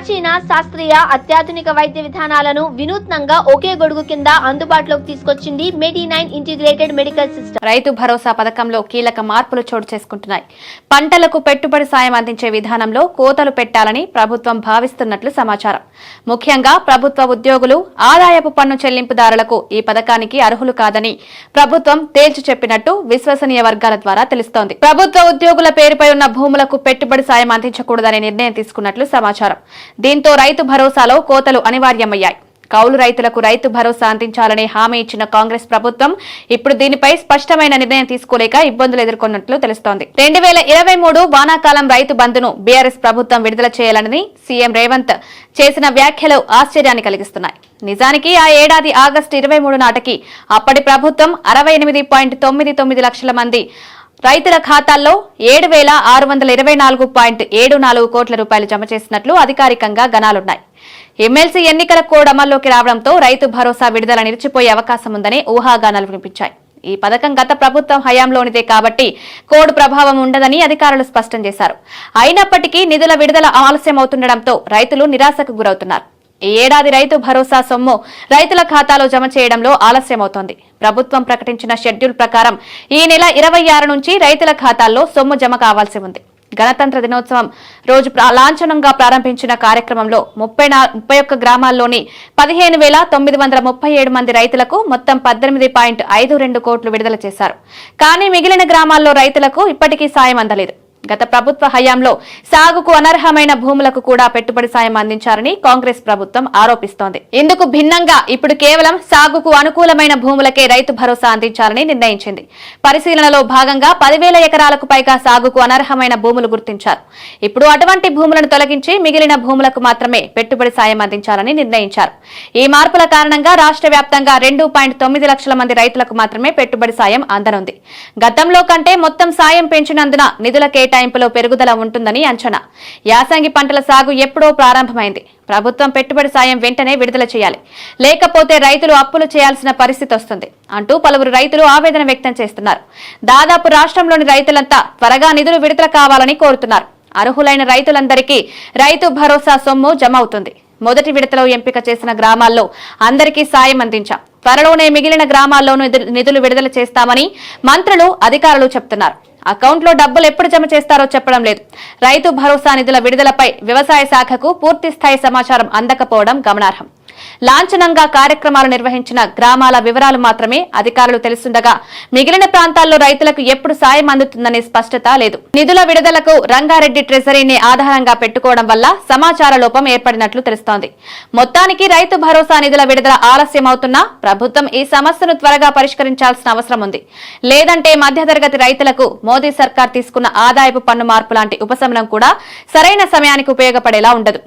ప్రాచీన శాస్త్రీయ అత్యాధునిక వైద్య విధానాలను వినూత్నంగా ఒకే గొడుగు కింద అందుబాటులోకి తీసుకొచ్చింది మెడి9 integrated medical system. Rythu Bharosa పథకంలో కీలక మార్పులు చోటు చేసుకుంటున్నాయి. పంటలకు పెట్టుబడి సాయం అందించే విధానంలో కోతలు పెట్టాలని ప్రభుత్వం భావిస్తున్నట్లు సమాచారం. ముఖ్యంగా ప్రభుత్వ ఉద్యోగులు, ఆదాయపు పన్ను చెల్లింపుదారులకు ఈ పథకానికి అర్హులు కాదని ప్రభుత్వం తేల్చి చెప్పినట్టు విశ్వసనీయ వర్గాల ద్వారా తెలుస్తోంది. ప్రభుత్వ ఉద్యోగుల పేరుపై ఉన్న భూములకు పెట్టుబడి సాయం అందించకూడదనే నిర్ణయం తీసుకున్నట్లు సమాచారం. దీంతో రైతు భరోసాలో కోతలు అనివార్యమయ్యాయి. కౌలు రైతులకు రైతు భరోసా అందించాలనే హామీ ఇచ్చిన కాంగ్రెస్ ప్రభుత్వం ఇప్పుడు దీనిపై స్పష్టమైన నిర్ణయం తీసుకోలేక ఇబ్బందులు ఎదుర్కొన్నట్లు తెలుస్తోంది. 2023 వానాకాలం రైతు బంధును బీఆర్ఎస్ ప్రభుత్వం విడుదల చేయాలని సీఎం రేవంత్ చేసిన వ్యాఖ్యలు ఆశ్చర్యాన్ని కలిగిస్తున్నాయి. నిజానికి ఆ ఏడాది ఆగస్టు 23 నాటికి అప్పటి ప్రభుత్వం 68.99 లక్షల మంది రైతుల ఖాతాల్లో 7,624.74 కోట్ల రూపాయలు జమ చేసినట్లు అధికారికంగా గణాలున్నాయి. ఎమ్మెల్సీ ఎన్నికల కోడ్ అమల్లోకి రావడంతో రైతు భరోసా విడుదల నిలిచిపోయే అవకాశం ఉందని ఊహాగానాలు వినిపించాయి. ఈ పథకం గత ప్రభుత్వం హయాంలోనిదే కాబట్టి కోడ్ ప్రభావం ఉండదని అధికారులు స్పష్టం చేశారు. అయినప్పటికీ నిధుల విడుదల ఆలస్యమవుతుండటంతో రైతులు నిరాశకు గురవుతున్నారు. ఈ ఏడాది రైతు భరోసా సొమ్ము రైతుల ఖాతాలో జమ చేయడంలో ఆలస్యమవుతోంది. ప్రభుత్వం ప్రకటించిన షెడ్యూల్ ప్రకారం ఈ నెల 26 నుంచి రైతుల ఖాతాల్లో సొమ్ము జమ కావాల్సి ఉంది. గణతంత్ర దినోత్సవం రోజు లాంఛనంగా ప్రారంభించిన కార్యక్రమంలో 31 గ్రామాల్లోని 15,937 మంది రైతులకు మొత్తం 18.52 కోట్లు విడుదల చేశారు. కానీ మిగిలిన గ్రామాల్లో రైతులకు ఇప్పటికీ సాయం అందలేదు. గత ప్రభుత్వ హయాంలో సాగుకు అనర్హమైన భూములకు కూడా పెట్టుబడి సాయం అందించారని కాంగ్రెస్ ప్రభుత్వం ఆరోపిస్తోంది. ఇందుకు భిన్నంగా ఇప్పుడు కేవలం సాగుకు అనుకూలమైన భూములకే రైతు భరోసా అందించాలని నిర్ణయించింది. పరిశీలనలో భాగంగా 10,000 ఎకరాలకు పైగా సాగుకు అనర్హమైన భూములు గుర్తించారు. ఇప్పుడు అటువంటి భూములను తొలగించి మిగిలిన భూములకు మాత్రమే పెట్టుబడి సాయం అందించాలని నిర్ణయించారు. ఈ మార్పుల కారణంగా రాష్ట్ర వ్యాప్తంగా 2.9 లక్షల మంది రైతులకు మాత్రమే పెట్టుబడి సాయం అందనుంది. గతంలో కంటే మొత్తం సాయం పెంచినందున నిధుల కేటాయింపులో పెరుగుదల ఉంటుందని అంచనా. యాసంగి పంటల సాగు ఎప్పుడో ప్రారంభమైంది. ప్రభుత్వం పెట్టుబడి సాయం వెంటనే విడుదల చేయాలి, లేకపోతే రైతులు అప్పులు చేయాల్సిన పరిస్థితి వస్తుంది అంటూ పలువురు రైతులు ఆవేదన వ్యక్తం చేస్తున్నారు. దాదాపు రాష్ట్రంలోని రైతులంతా త్వరగా నిధులు విడుదల కావాలని కోరుతున్నారు. అర్హులైన రైతులందరికీ రైతు భరోసా సొమ్ము జమ అవుతుంది. మొదటి విడతలో ఎంపిక చేసిన గ్రామాల్లో అందరికీ సాయం అందించాం. త్వరలోనే మిగిలిన గ్రామాల్లోనూ నిధులు విడుదల చేస్తామని మంత్రులు, అధికారులు చెప్తున్నారు. అకౌంట్లో డబ్బులు ఎప్పుడు జమ చేస్తారో చెప్పడం లేదు. రైతు భరోసా నిధుల విడుదలపై వ్యవసాయ శాఖకు పూర్తి స్థాయి సమాచారం అందకపోవడం గమనార్హం. లాంఛనంగా కార్యక్రమాలు నిర్వహించిన గ్రామాల వివరాలు మాత్రమే అధికారులు తెలుసుండగా మిగిలిన ప్రాంతాల్లో రైతులకు ఎప్పుడు సాయం అందుతుందనే స్పష్టత లేదు. నిధుల విడుదలకు రంగారెడ్డి ట్రెజరీని ఆధారంగా పెట్టుకోవడం వల్ల సమాచార లోపం ఏర్పడినట్లు తెలుస్తోంది. మొత్తానికి రైతు భరోసా నిధుల విడుదల ఆలస్యమవుతున్నా ప్రభుత్వం ఈ సమస్యను త్వరగా పరిష్కరించాల్సిన అవసరం ఉంది. లేదంటే మధ్యతరగతి రైతులకు మోదీ సర్కార్ తీసుకున్న ఆదాయపు పన్ను మార్పు లాంటి ఉపశమనం కూడా సరైన సమయానికి ఉపయోగపడేలా ఉండదు.